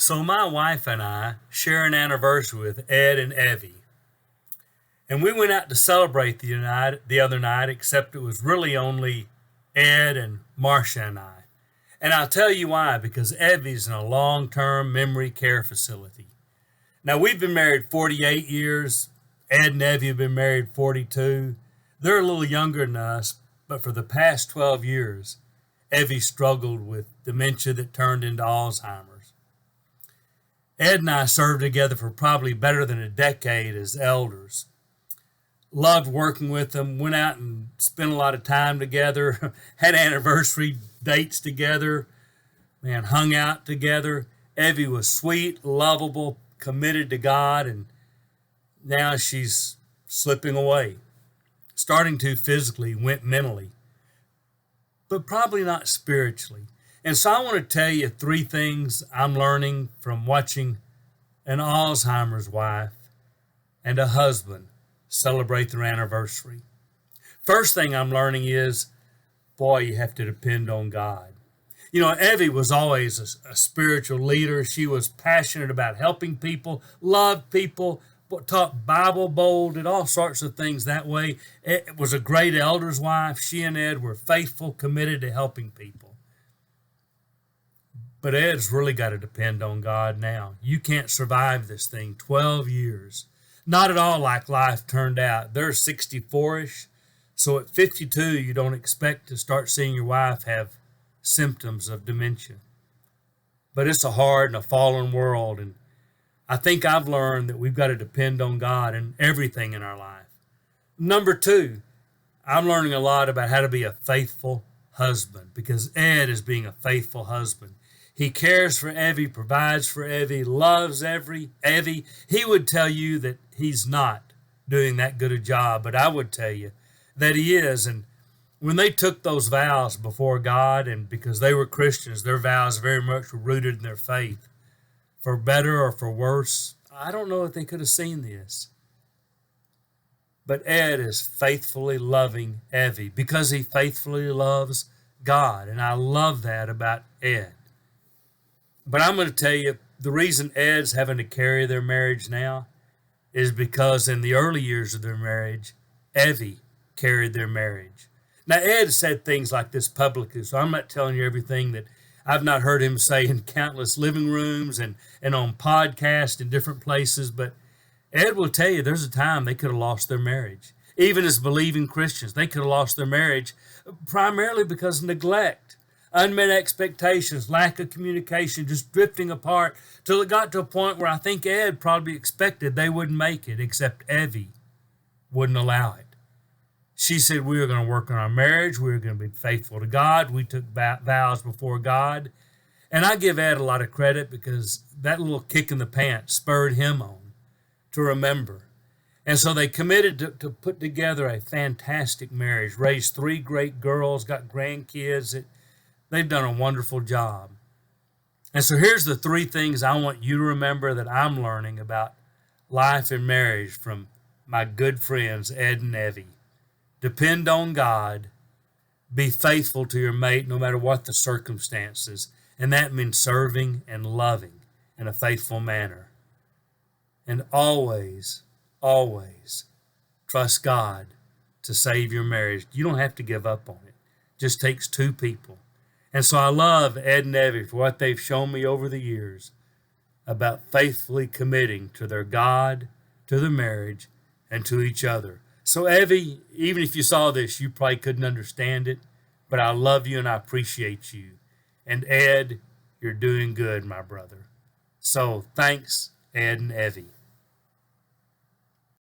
So my wife and I share an anniversary with Ed and Evy. And we went out to celebrate the other night, except it was really only Ed and Marcia and I. And I'll tell you why, because Evy's in a long-term memory care facility. Now, we've been married 48 years. Ed and Evy have been married 42. They're a little younger than us, but for the past 12 years, Evy struggled with dementia that turned into Alzheimer's. Ed and I served together for probably better than a decade as elders. Loved working with them, went out and spent a lot of time together, had anniversary dates together, man, hung out together. Evy was sweet, lovable, committed to God, and now she's slipping away. Starting to physically, went mentally, but probably not spiritually. And so I want to tell you 3 things I'm learning from watching an Alzheimer's wife and a husband celebrate their anniversary. First thing I'm learning is, boy, you have to depend on God. You know, Evy was always a spiritual leader. She was passionate about helping people, loved people, taught Bible bold, did all sorts of things that way. It was a great elder's wife. She and Ed were faithful, committed to helping people. But Ed's really got to depend on God now. You can't survive this thing 12 years. Not at all like life turned out. They're 64-ish, so at 52, you don't expect to start seeing your wife have symptoms of dementia. But it's a hard and a fallen world, and I think I've learned that we've got to depend on God in everything in our life. Number 2, I'm learning a lot about how to be a faithful husband, because Ed is being a faithful husband. He cares for Evy, provides for Evy, loves Evy. He would tell you that he's not doing that good a job, but I would tell you that he is. And when they took those vows before God, and because they were Christians, their vows very much were rooted in their faith, for better or for worse, I don't know if they could have seen this. But Ed is faithfully loving Evy because he faithfully loves God. And I love that about Ed. But I'm going to tell you, the reason Ed's having to carry their marriage now is because in the early years of their marriage, Evy carried their marriage. Now, Ed said things like this publicly, so I'm not telling you everything that I've not heard him say in countless living rooms and on podcasts in different places, but Ed will tell you there's a time they could have lost their marriage. Even as believing Christians, they could have lost their marriage primarily because of neglect, unmet expectations, lack of communication, just drifting apart till it got to a point where I think Ed probably expected they wouldn't make it, except Evy wouldn't allow it. She said we were going to work on our marriage. We were going to be faithful to God. We took vows before God. And I give Ed a lot of credit because that little kick in the pants spurred him on to remember. And so they committed to put together a fantastic marriage, raised 3 great girls, got grandkids. They've done a wonderful job. And so here's the 3 things I want you to remember that I'm learning about life and marriage from my good friends, Ed and Evy. Depend on God. Be faithful to your mate no matter what the circumstances. And that means serving and loving in a faithful manner. And always, always trust God to save your marriage. You don't have to give up on it. It just takes 2 people. And so I love Ed and Evy for what they've shown me over the years about faithfully committing to their God, to their marriage, and to each other. So Evy, even if you saw this, you probably couldn't understand it, but I love you and I appreciate you. And Ed, you're doing good, my brother. So thanks, Ed and Evy.